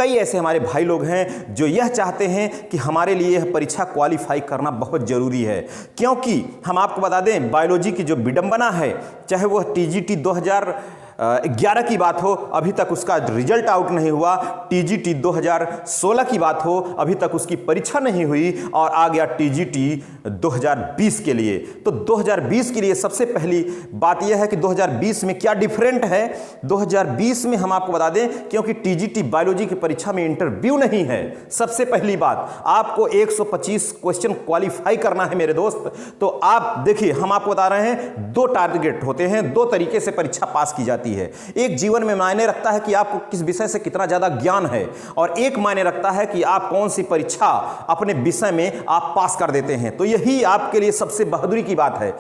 कई ऐसे हमारे भाई लोग हैं जो यह चाहते हैं कि हमारे लिए यह परीक्षा क्वालिफाई करना बहुत ज़रूरी है, क्योंकि हम आपको बता दें बायोलॉजी की जो विडंबना है, चाहे वह टीजीटी 2011 की बात हो, अभी तक उसका रिजल्ट आउट नहीं हुआ, टीजीटी 2016 की बात हो, अभी तक उसकी परीक्षा नहीं हुई, और आ गया टीजीटी 2020 के लिए। तो 2020 के लिए सबसे पहली बात यह है कि 2020 में क्या डिफरेंट है। 2020 में हम आपको बता दें, क्योंकि टीजीटी बायोलॉजी की परीक्षा में इंटरव्यू नहीं है, सबसे पहली बात आपको 125 क्वेश्चन क्वालिफाई करना है मेरे दोस्त। तो आप देखिए, हम आपको बता रहे हैं 2 टारगेट होते हैं, 2 तरीके से परीक्षा पास की जाती है। एक जीवन में मायने रखता है कि आपको किस विषय से कितना ज्यादा ज्ञान है, और एक मायने रखता है कि आप कौन सी परीक्षा अपने विषय में आप पास कर देते हैं। तो यही आपके लिए सबसे बहादुरी की बात है।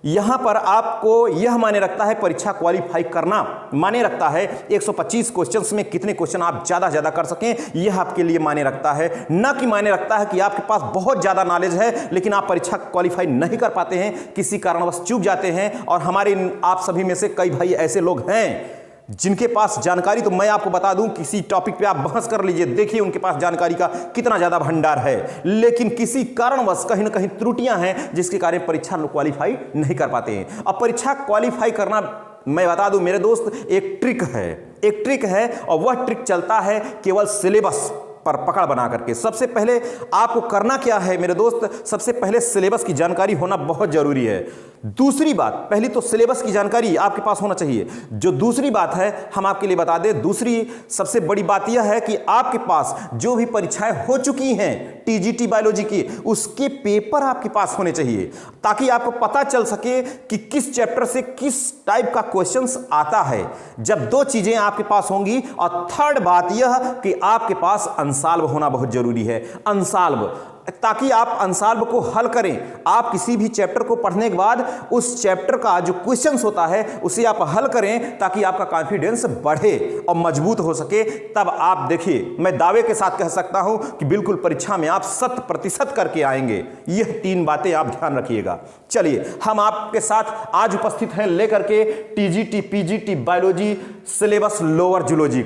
यहां पर आपको यह माने रखता है परीक्षा क्वालिफाई करना, माने रखता है 125 क्वेश्चंस में कितने क्वेश्चन आप ज्यादा कर सकें, यह आपके लिए माने रखता है, ना कि माने रखता है कि आपके पास बहुत ज्यादा नॉलेज है लेकिन आप परीक्षा क्वालिफाई नहीं कर पाते हैं, किसी कारणवश चूक जाते हैं। और हमारे आप सभी में से कई भाई ऐसे लोग हैं जिनके पास जानकारी, तो मैं आपको बता दूं, किसी टॉपिक पे आप बहस कर लीजिए, देखिए उनके पास जानकारी का कितना ज्यादा भंडार है, लेकिन किसी कारणवश कहीं ना कहीं त्रुटियां हैं जिसके कारण परीक्षा क्वालिफाई नहीं कर पाते हैं। अब परीक्षा क्वालिफाई करना, मैं बता दूं मेरे दोस्त, एक ट्रिक है, और वह ट्रिक चलता है केवल सिलेबस पर पकड़ बना करके। सबसे पहले आपको करना क्या है मेरे दोस्त, सबसे पहले सिलेबस की जानकारी होना बहुत जरूरी है। दूसरी बात, पहली तो सिलेबस की जानकारी आपके पास होना चाहिए। जो दूसरी बात है हम आपके लिए बता दें, दूसरी सबसे बड़ी बात यह है कि आपके पास जो भी परीक्षाएं हो चुकी हैं टीजीटी बायोलॉजी की, उसके पेपर आपके पास होने चाहिए, ताकि आपको पता चल सके कि किस चैप्टर से किस टाइप का क्वेश्चंस आता है। जब 2 चीजें आपके पास होंगी, और थर्ड बात यह कि आपके पास अनसॉल्व होना बहुत जरूरी है, अनसॉल्व, ताकि आप अनसॉल्व को हल करें। आप किसी भी चैप्टर को पढ़ने के बाद उस चैप्टर का जो क्वेश्चंस होता है उसे आप हल करें, ताकि आपका कॉन्फिडेंस बढ़े और मजबूत हो सके। तब आप देखिए, मैं दावे के साथ कह सकता हूं कि बिल्कुल परीक्षा में आप 100% करके आएंगे। यह 3 बातें आप ध्यान रखिएगा। चलिए, हम आपके साथ आज उपस्थित हैं लेकर के TGT PGT biology syllabus lower zoology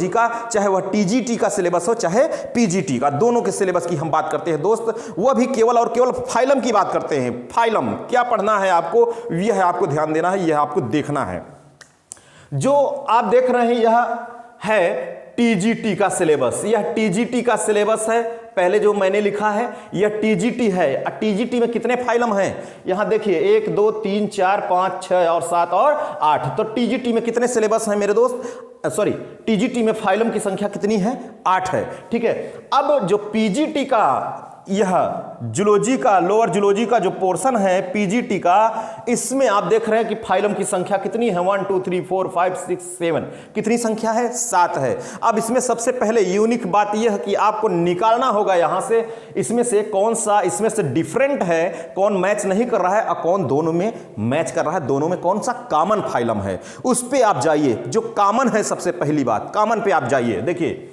का, चाहे वह टीजीटी का सिलेबस हो चाहे पीजीटी का, दोनों के सिलेबस की हम बात करते हैं दोस्त। वह भी केवल और केवल फाइलम की बात करते हैं। फाइलम क्या पढ़ना है आपको, यह आपको ध्यान देना है, यह आपको देखना है। जो आप देख रहे हैं यह है टीजीटी का सिलेबस, यह टीजीटी का सिलेबस है। पहले जो मैंने लिखा है यह टीजीटी है। टीजीटी में कितने फाइलम हैं, यहां देखिए 1 2 3 4 5 6 और 7 और 8। तो टीजीटी में कितने सिलेबस हैं मेरे दोस्त, सॉरी, टीजीटी में फाइलम की संख्या कितनी है, 8 है। ठीक है, अब जो पीजीटी का, यह जूलॉजी का, लोअर जूलॉजी का जो पोर्शन है पीजीटी का, इसमें आप देख रहे हैं कि फाइलम की संख्या कितनी है, 1 2 3 4 5 6 7, कितनी संख्या है, 7 है। अब इसमें सबसे पहले यूनिक बात यह है कि आपको निकालना होगा यहां से, इसमें से कौन सा इसमें से डिफरेंट है, कौन मैच नहीं कर रहा है और कौन दोनों में मैच कर रहा है, दोनों में कौन सा कॉमन फाइलम है, उस पे आप जाइए। जो कॉमन है, सबसे पहली बात कॉमन पे आप जाइए। देखिए,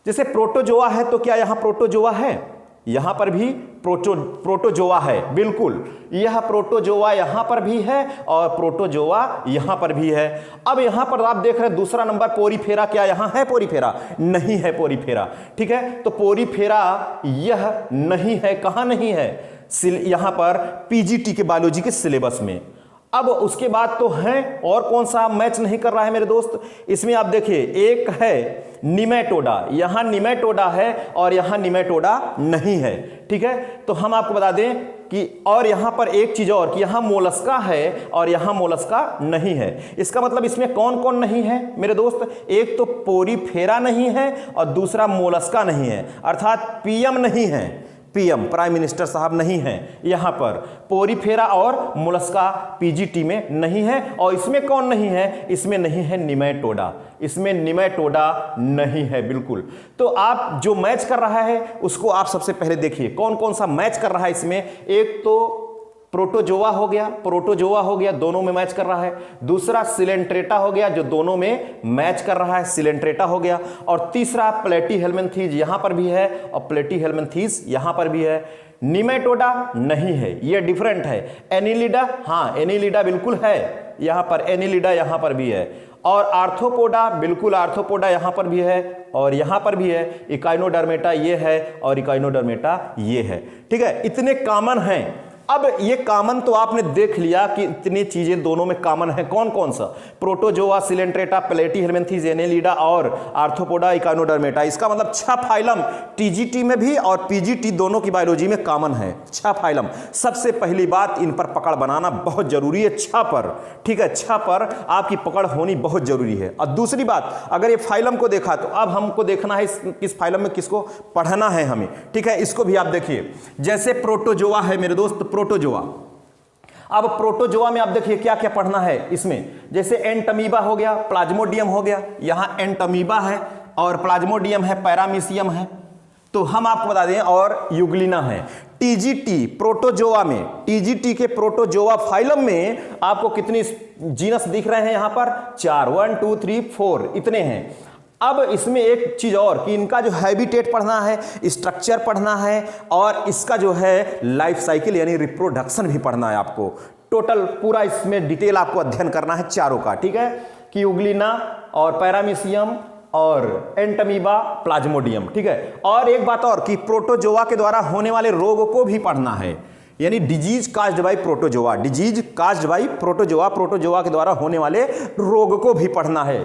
जैसे प्रोटोजोआ है, तो क्या यहां प्रोटोजोआ है, यहां पर भी प्रोटोजोआ है, बिल्कुल, यह प्रोटोजोआ यहां पर भी है और प्रोटोजोआ यहां पर भी है। अब यहां पर आप देख रहे हैं दूसरा नंबर पोरीफेरा, क्या यहां है पोरीफेरा, नहीं है पोरीफेरा। ठीक है, तो पोरीफेरा यह नहीं है, कहां नहीं है, यहां पर पीजीटी के बायोलॉजी के सिलेबस में। अब उसके बाद तो है, और कौन सा मैच नहीं कर रहा है मेरे दोस्त, इसमें आप देखिए, एक है निमेटोडा, यहां निमेटोडा है और यहां निमेटोडा नहीं है। ठीक है, तो हम आपको बता दें कि, और यहां पर एक चीज और कि यहां मोलस्का है और यहां मोलस्का नहीं है। इसका मतलब इसमें कौन कौन नहीं है मेरे दोस्त, एक तो पोरीफेरा नहीं है और दूसरा मोलस्का नहीं है, अर्थात पीएम नहीं है, पीएम प्राइम मिनिस्टर साहब नहीं है, यहां पर पोरीफेरा और मोलस्का पीजीटी में नहीं है। और इसमें कौन नहीं है, इसमें नहीं है निमेटोडा, इसमें निमेटोडा नहीं है, बिल्कुल। तो आप जो मैच कर रहा है उसको आप सबसे पहले देखिए कौन कौन सा मैच कर रहा है इसमें। एक तो प्रोटोजोआ हो गया, दोनों में मैच कर रहा है। दूसरा सिलेंट्रेटा हो गया, जो दोनों में मैच कर रहा है, सिलेंट्रेटा हो गया। और तीसरा प्लेटीहेल्मिन्थीज, यहां पर भी है और प्लेटीहेल्मिन्थीज यहां पर भी है। निमेटोडा नहीं है, ये डिफरेंट है। एनिलिडा, हाँ एनिलिडा बिल्कुल है, यहां पर एनिलिडा यहां पर भी है। और आर्थ्रोपोडा, बिल्कुल आर्थ्रोपोडा यहाँ पर भी है और यहाँ पर भी है। इकाइनोडर्मेटा ये है और इकाइनोडर्मेटा ये है। ठीक है, इतने कॉमन हैं। अब ये कॉमन तो आपने देख लिया कि इतनी चीजें दोनों में कॉमन है। कौन कौन सा? प्रोटोजोआ, सिलेंट्रेटा, प्लेटीहेल्मिन्थेस, एनेलिडा और आर्थ्रोपोडा, इकाइनोडर्मेटा। इसका मतलब 6 फाइलम टीजीटी में भी और पीजीटी दोनों की बायोलॉजी में कॉमन है। 6 फाइलम। सबसे पहली बात, इन पर पकड़ बनाना बहुत जरूरी है। 6 पर, ठीक है, 6 पर आपकी पकड़ होनी बहुत जरूरी है। और दूसरी बात, अगर ये फाइलम को देखा तो अब हमको देखना है किस फाइलम में किसको पढ़ना है हमें। ठीक है, इसको भी आप देखिए। जैसे प्रोटोजोआ है मेरे दोस्त, प्रोटोजोआ। अब प्रोटोजोआ में आप देखिए क्या क्या पढ़ना है इसमें। जैसे एंटमीबा हो गया, प्लाज्मोडियम हो गया। यहां एंटमीबा है और प्लाज्मोडियम है, पैरामीशियम है, तो हम आपको बता दें, और यूग्लिना है। टीजीटी प्रोटोजोआ में, टीजीटी के प्रोटोजोआ फाइलम में आपको कितनी जीनस दिख रहे हैं? यहां पर 4, 1 2 3 4 इतने हैं। अब इसमें एक चीज और कि इनका जो हैबिटेट पढ़ना है, स्ट्रक्चर पढ़ना है और इसका जो है लाइफ साइकिल यानी रिप्रोडक्शन भी पढ़ना है आपको। टोटल पूरा इसमें डिटेल आपको अध्ययन करना है चारों का। ठीक है, कि यूग्लिना और पैरामीशियम और एंटमीबा, प्लाज्मोडियम। ठीक है, और एक बात और कि प्रोटोजोआ के द्वारा होने वाले रोग को भी पढ़ना है, यानी disease caused by protozoa, disease caused by protozoa, protozoa के द्वारा होने वाले रोग को भी पढ़ना है।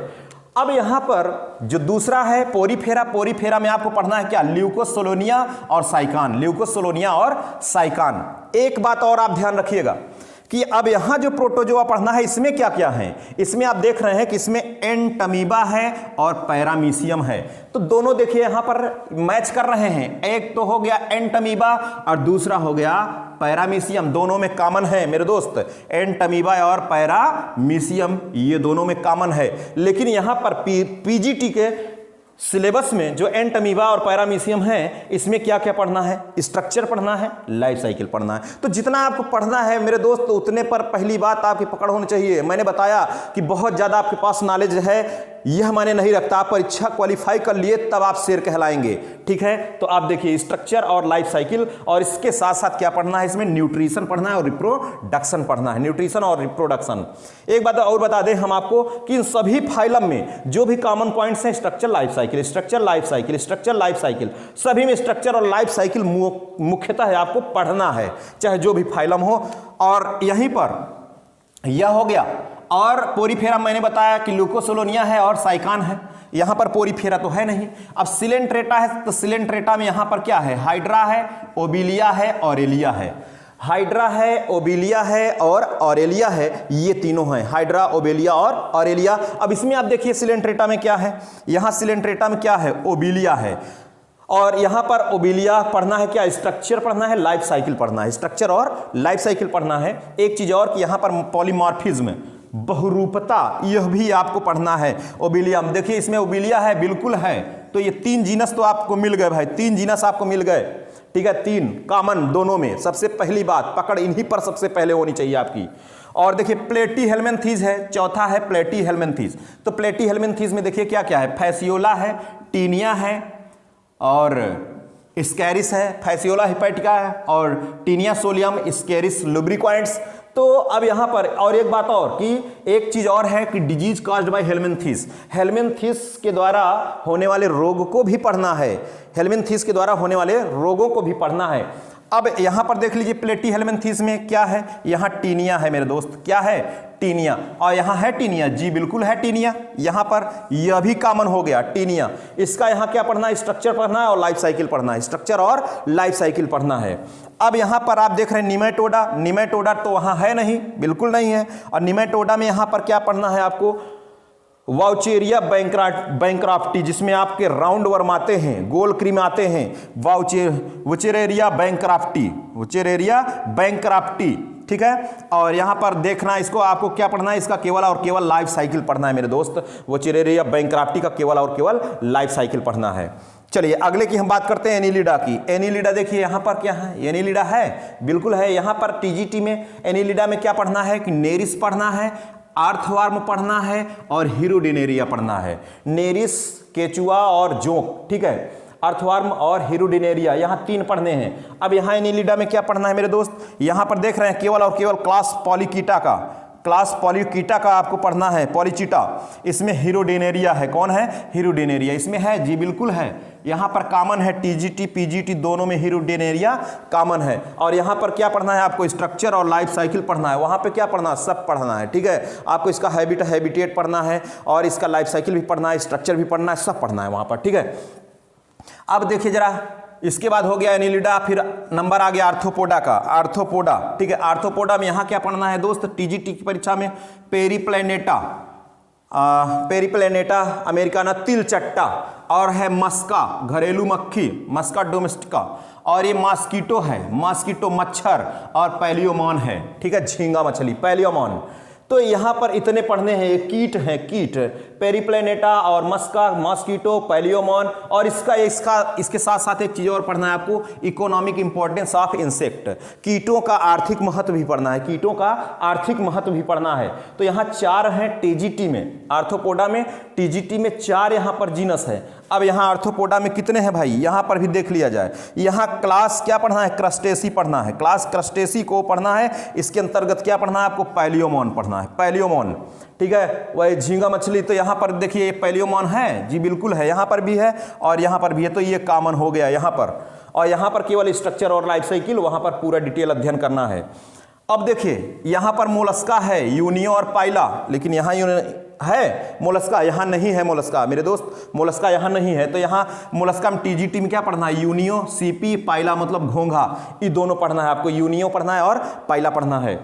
अब यहां पर जो दूसरा है पोरीफेरा, पोरीफेरा में आपको पढ़ना है क्या? ल्यूकोसोलोनिया और साइकान, ल्यूकोसोलोनिया और साइकान। एक बात और आप ध्यान रखिएगा कि अब यहां जो प्रोटोजोआ पढ़ना है इसमें क्या क्या है। इसमें आप देख रहे हैं कि इसमें एंटमीबा है और पैरामीशियम है, तो दोनों देखिए यहां पर मैच कर रहे हैं। एक तो हो गया एंटमीबा और दूसरा हो गया पैरामीशियम। दोनों में कॉमन है मेरे दोस्त, एंटमीबा और पैरामीशियम ये दोनों में कॉमन है। लेकिन यहां पर पीजीटी के सिलेबस में जो एंटमीबा और पैरामीशियम है, इसमें क्या क्या पढ़ना है? स्ट्रक्चर पढ़ना है, लाइफ साइकिल पढ़ना है। तो जितना आपको पढ़ना है मेरे दोस्त, उतने पर पहली बात आपकी पकड़ होनी चाहिए। मैंने बताया कि बहुत ज्यादा आपके पास नॉलेज है यह माने नहीं रखता। आप परीक्षा क्वालिफाई कर लिए तब आप शेर कहलाएंगे। ठीक है, तो आप देखिए स्ट्रक्चर और लाइफ साइकिल, और इसके साथ साथ क्या पढ़ना है? इसमें न्यूट्रिशन पढ़ना है और रिप्रोडक्शन पढ़ना है। न्यूट्रिशन और रिप्रोडक्शन। एक बात और बता दें हम आपको कि इन सभी फाइलम में जो भी कॉमन पॉइंट्स हैं, structure, life cycle, structure, life cycle, structure, life cycle, सभी में स्ट्रक्चर और लाइफ साइकिल मुख्यतः है आपको पढ़ना है, चाहे जो भी फाइलम हो। और यहीं पर यह हो गया। और पोरीफेरा मैंने बताया कि ल्यूकोसोलोनिया है और साइकान है। यहां पर पोरीफेरा तो है नहीं। अब सिलेंट्रेटा है, तो सिलेंट्रेटा में यहां पर क्या है? हाइड्रा है, ओबिलिया है, ऑरेलिया है। हाइड्रा है, ओबिलिया है और ऑरेलिया है, ये तीनों हैं, हाइड्रा, ओबिलिया और ऑरेलिया। अब इसमें आप देखिए सिलेंट्रेटा में क्या है? यहां सिलेंट्रेटा में क्या है? ओबिलिया है। और यहां पर ओबिलिया पढ़ना है क्या? स्ट्रक्चर पढ़ना है, लाइफ साइकिल पढ़ना है, स्ट्रक्चर और लाइफ साइकिल पढ़ना है। एक चीज और कि यहां पर पॉलीमॉर्फिज्म, बहुरूपता, यह भी आपको पढ़ना है। ओबिलियम देखिए इसमें ओबिलिया है, बिल्कुल है, तो ये 3 जीनस तो आपको मिल गए भाई, 3 जीनस आपको मिल गए। ठीक है, 3 कॉमन दोनों में। सबसे पहली बात पकड़ इन्हीं पर सबसे पहले होनी चाहिए आपकी। और देखिए प्लेटीहेल्मिन्थेस है, चौथा है प्लेटीहेल्मिन्थेस। तो प्लेटीहेल्मिन्थेस में देखिए क्या क्या है? फैसियोला है, टीनिया है और स्कैरिस है। फैसियोला हिपैटिका है और टीनिया सोलियम, स्कैरिस लुब्रिक्वेंट्स। तो अब यहां पर और एक बात और कि एक चीज और है कि डिजीज कॉज्ड बाय हेल्मिन्थेस, हेल्मिन्थेस के द्वारा होने वाले रोग को भी पढ़ना है। हेल्मिन्थेस के द्वारा होने वाले रोगों को भी पढ़ना है। अब यहां पर देख लीजिए प्लेटीहेल्मिन्थेस में क्या है? यहां टीनिया है मेरे दोस्त, क्या है? टीनिया। और यहां है टीनिया, जी बिल्कुल है टीनिया। यहां पर यह भी कॉमन हो गया टीनिया। इसका यहां क्या पढ़ना है? स्ट्रक्चर पढ़ना है और लाइफ साइकिल पढ़ना है, स्ट्रक्चर और लाइफ साइकिल पढ़ना है। अब यहां पर आप देख रहे हैं निमेटोडा, निमेटोडा तो वहां है नहीं, बिल्कुल नहीं है। और निमेटोडा में यहां पर क्या पढ़ना है आपको? वाउचेरिया बैंक्राफ्टी, जिसमें आपके राउंड वर्म आते हैं, गोल क्रीम आते हैं, वुचेरेरिया बैंक्राफ्टी, वुचेरेरिया बैंक्राफ्टी। ठीक है, और यहां पर देखना इसको आपको क्या पढ़ना है? इसका केवल और केवल लाइफ साइकिल पढ़ना है मेरे दोस्त। वुचेरेरिया बैंक्राफ्टी का केवल और केवल लाइफ साइकिल पढ़ना है। चलिए अगले की हम बात करते हैं एनीलिडा की। एनीलिडा देखिए यहां पर क्या है? एनीलिडा है, बिल्कुल है। यहां पर टीजीटी में एनीलिडा में क्या पढ़ना है? कि नेरिस पढ़ना है, आर्थवर्म पढ़ना है और हीरोडिनेरिया पढ़ना है। नेरिस, केचुआ और जोंक। ठीक है, अर्थवर्म और हीरोडिनेरिया, यहां 3 पढ़ने हैं। अब यहां एनीलिडा में क्या पढ़ना है मेरे दोस्त? यहां पर देख रहे हैं केवल और केवल क्लास पॉलीकीटा का, क्लास पॉलीकीटा का आपको पढ़ना है, पॉलीचीटा। इसमें हीरोडेनेरिया है, कौन है? हीरोडेनेरिया इसमें है जी, बिल्कुल है। यहाँ पर कॉमन है टीजीटी पीजीटी दोनों में हीरोडेनेरिया कॉमन है। और यहाँ पर क्या पढ़ना है आपको? स्ट्रक्चर और लाइफ साइकिल पढ़ना है। वहाँ पे क्या पढ़ना है? सब पढ़ना है, ठीक है। आपको इसका हैबिटेट पढ़ना है और इसका लाइफ साइकिल भी पढ़ना है, स्ट्रक्चर भी पढ़ना है, सब पढ़ना है वहाँ पर, ठीक है। अब देखिए जरा, इसके बाद हो गया एनिलिडा, फिर नंबर आ गया आर्थ्रोपोडा का, आर्थ्रोपोडा, ठीक है। आर्थ्रोपोडा में यहाँ क्या पढ़ना है दोस्त? टीजीटी की परीक्षा में पेरिप्लैनेटा, पेरिप्लैनेटा अमेरिकाना, तिलचट्टा, और है मस्का, घरेलू मक्खी, मस्का डोमेस्टिका, और ये मॉस्किटो है, मॉस्किटो मच्छर, और पैलियोमॉन है, ठीक है, झींगा मछली, पैलियोमॉन। तो यहाँ पर इतने पढ़ने हैं, ये कीट हैं, कीट, पेरिप्लैनेटा और मस्का, मॉस्किटो, पैलियोमॉन, और इसके साथ साथ एक चीज़ और पढ़ना है आपको, इकोनॉमिक इंपॉर्टेंस ऑफ इंसेक्ट, कीटों का आर्थिक महत्व भी पढ़ना है, कीटों का आर्थिक महत्व भी पढ़ना है। तो यहाँ 4 हैं टीजीटी में, आर्थ्रोपोडा में, टीजीटी में 4 यहाँ पर जीनस है। अब यहाँ आर्थ्रोपोडा में कितने हैं भाई? यहाँ पर भी देख लिया जाए। यहाँ क्लास क्या पढ़ना है? क्रस्टेसी पढ़ना है, क्लास क्रस्टेसी को पढ़ना है। इसके अंतर्गत क्या पढ़ना है आपको? पैलियोमॉन पढ़ना है, पैलियोमॉन, ठीक है। वही झींगा मछली, तो यहाँ पर देखिए पैलियोमॉन है जी, बिल्कुल है, यहाँ पर भी है और यहाँ पर भी है, तो ये कॉमन हो गया यहाँ पर। और यहाँ पर केवल स्ट्रक्चर और लाइफ साइकिल, वहाँ पर पूरा डिटेल अध्ययन करना है। अब देखिए यहाँ पर मोलस्का है, यूनियो और पाइला, लेकिन यहाँ है मोलस्का, यहाँ नहीं है मोलस्का मेरे दोस्त, मोलस्का यहाँ नहीं है। तो यहाँ मोलस्का में टीजीटी में क्या पढ़ना है? यूनियो, सीपी, पाइला मतलब घोंघा, ये दोनों पढ़ना है आपको, यूनियो पढ़ना है और पाइला पढ़ना है।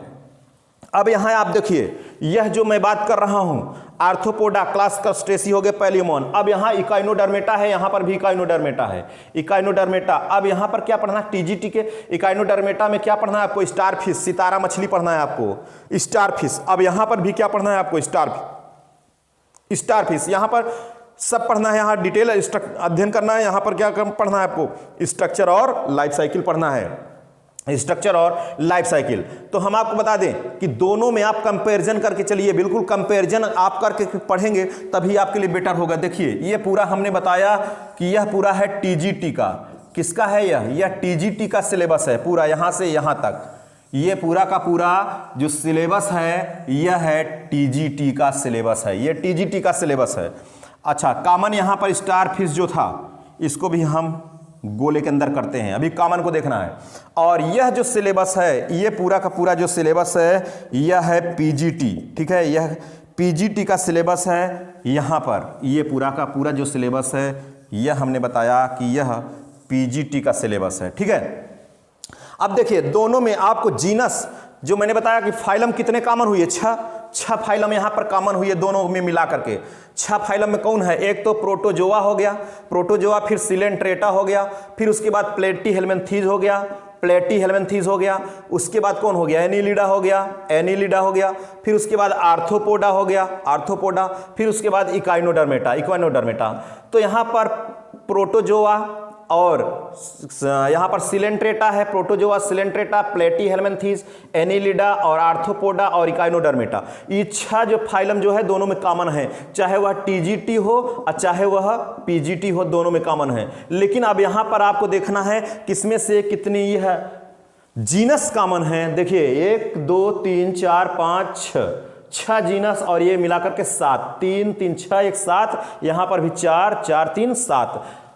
अब यहाँ आप देखिए, यह जो मैं बात कर रहा हूँ आर्थ्रोपोडा, क्लास क्रस्टेसी हो गए, पैलियोमॉन। अब यहाँ इकाइनोडर्मेटा है, यहाँ पर भी इकाइनोडर्मेटा है, इकाइनोडर्मेटा। अब यहाँ पर क्या पढ़ना है? टीजीटी के इकाइनोडर्मेटा में क्या पढ़ना है आपको? स्टारफिश, सितारा मछली पढ़ना है आपको, स्टारफिश। अब यहाँ पर भी क्या पढ़ना है आपको? स्टारफिश, यहाँ पर सब पढ़ना है, यहाँ डिटेल अध्ययन करना है। यहाँ पर क्या पढ़ना है आपको? स्ट्रक्चर और लाइफ साइकिल पढ़ना है, स्ट्रक्चर और लाइफ साइकिल। तो हम आपको बता दें कि दोनों में आप कंपैरिजन करके चलिए, बिल्कुल कंपैरिजन आप करके पढ़ेंगे तभी आपके लिए बेटर होगा। देखिए ये पूरा हमने बताया कि यह पूरा है टीजीटी का, किसका है यह टीजीटी का सिलेबस है पूरा, यहाँ से यहाँ तक ये पूरा का पूरा जो सिलेबस है यह है टीजीटी का सिलेबस है, ये टीजीटी का सिलेबस है। अच्छा, कॉमन यहाँ पर स्टारफिश जो था इसको भी हम गोले के अंदर करते हैं, अभी कॉमन को देखना है। और यह जो सिलेबस है, ये पूरा का पूरा जो सिलेबस है यह है पीजीटी, ठीक है, यह पीजीटी का सिलेबस है। यहाँ पर ये पूरा का पूरा जो सिलेबस है यह हमने बताया कि यह पीजीटी का सिलेबस है, ठीक है। अब देखिए दोनों में आपको जीनस जो मैंने बताया कि फाइलम कितने कॉमन हुई है? 6 फाइलम यहाँ पर कॉमन हुई है दोनों में मिला करके। 6 फाइलम में कौन है? एक तो प्रोटोजोआ हो गया, प्रोटोजोआ, फिर सिलेंट्रेटा हो गया, फिर उसके बाद प्लेटीहेल्मिन्थीज हो गया, प्लेटीहेल्मिन्थीज हो गया, उसके बाद कौन हो गया? एनिलिडा हो गया, एनिलिडा हो गया, फिर उसके बाद आर्थ्रोपोडा हो गया, आर्थ्रोपोडा, फिर उसके बाद इकाइनोडर्मेटा, इक्वाइनोडर्मेटा। तो यहाँ पर प्रोटोजोआ और यहाँ पर सिलेंट्रेटा है, प्रोटोजोआ, सिलेंट्रेटा, प्लेटीहेल्मिन्थीज, एनिलिडा और आर्थ्रोपोडा और इकाइनोडर्मेटा। ये 6 जो फाइलम जो है दोनों में कॉमन है, चाहे वह टीजीटी हो और चाहे वह पीजीटी हो, दोनों में कॉमन है। लेकिन अब यहाँ पर आपको देखना है किसमें से कितनी यह जीनस कॉमन है। देखिए 1 2 3 4 5 6 जीनस और ये मिलाकर के 7, 3 3 6 1 7, यहाँ पर भी 4 4 3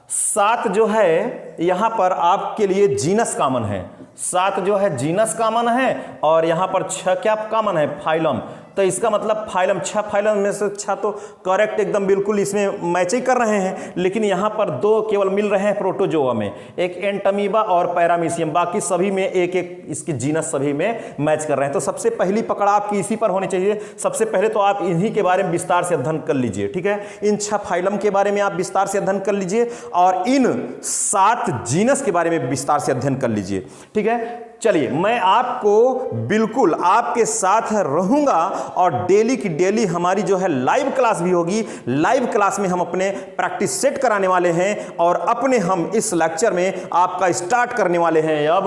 7 जो है यहाँ पर आपके लिए जीनस कॉमन है, 7 जो है जीनस कॉमन है और यहाँ पर 6 क्या कॉमन है? फाइलम। तो इसका मतलब फाइलम 6 फाइलम में से 6 तो करेक्ट एकदम बिल्कुल इसमें मैच ही कर रहे हैं। लेकिन यहाँ पर 2 केवल मिल रहे हैं प्रोटोजोआ में, एक एंटमीबा और पैरामीशियम, बाकी सभी में एक एक इसकी जीनस सभी में मैच कर रहे हैं। तो सबसे पहली पकड़ आपकी इसी पर होनी चाहिए। सबसे पहले तो आप इन्हीं के बारे में विस्तार से अध्ययन कर लीजिए, ठीक है। इन 6 फाइलम के बारे में आप विस्तार से अध्ययन कर लीजिए और इन 7 जीनस के बारे में विस्तार से अध्ययन कर लीजिए, ठीक है। चलिए मैं आपको बिल्कुल आपके साथ रहूंगा और डेली की डेली हमारी जो है लाइव क्लास भी होगी। लाइव क्लास में हम अपने प्रैक्टिस सेट कराने वाले हैं और अपने हम इस लेक्चर में आपका स्टार्ट करने वाले हैं अब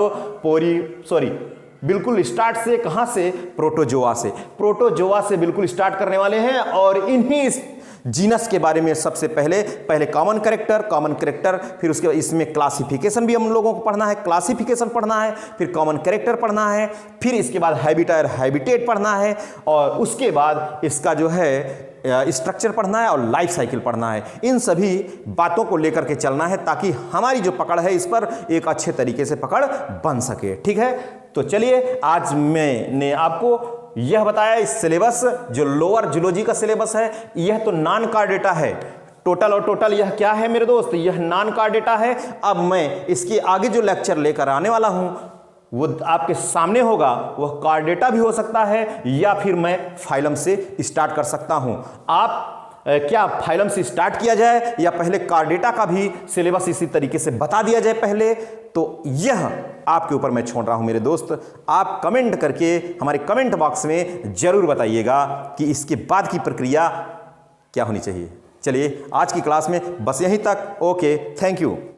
बिल्कुल स्टार्ट से कहां से? प्रोटोजोआ से, प्रोटोजोआ से बिल्कुल स्टार्ट करने वाले हैं और इन्हीं जीनस के बारे में सबसे पहले कॉमन कैरेक्टर, फिर उसके बाद इसमें क्लासिफिकेशन भी हम लोगों को पढ़ना है, क्लासिफिकेशन पढ़ना है, फिर कॉमन कैरेक्टर पढ़ना है, फिर इसके बाद हैबिटेट पढ़ना है, और उसके बाद इसका जो है स्ट्रक्चर पढ़ना है और लाइफ साइकिल पढ़ना है। इन सभी बातों को लेकर के चलना है ताकि हमारी जो पकड़ है इस पर एक अच्छे तरीके से पकड़ बन सके। ठीक है, तो चलिए आज मैंने आपको यह बताया इस सिलेबस जो लोअर जूलॉजी का सिलेबस है, यह तो नॉन कार्ड डेटा है। टोटल यह क्या है मेरे दोस्त, यह नॉन कार्ड डेटा है। अब मैं इसके आगे जो लेक्चर लेकर आने वाला हूं वो आपके सामने होगा, वह कार्ड डेटा भी हो सकता है या फिर मैं फाइलम से स्टार्ट कर सकता हूं। आप क्या फाइलम से स्टार्ट किया जाए या पहले कार्ड डेटा का भी सिलेबस इसी तरीके से बता दिया जाए पहले, तो यह आपके ऊपर मैं छोड़ रहा हूं मेरे दोस्त। आप कमेंट करके हमारे कमेंट बॉक्स में जरूर बताइएगा कि इसके बाद की प्रक्रिया क्या होनी चाहिए। चलिए आज की क्लास में बस यहीं तक। Okay, thank you.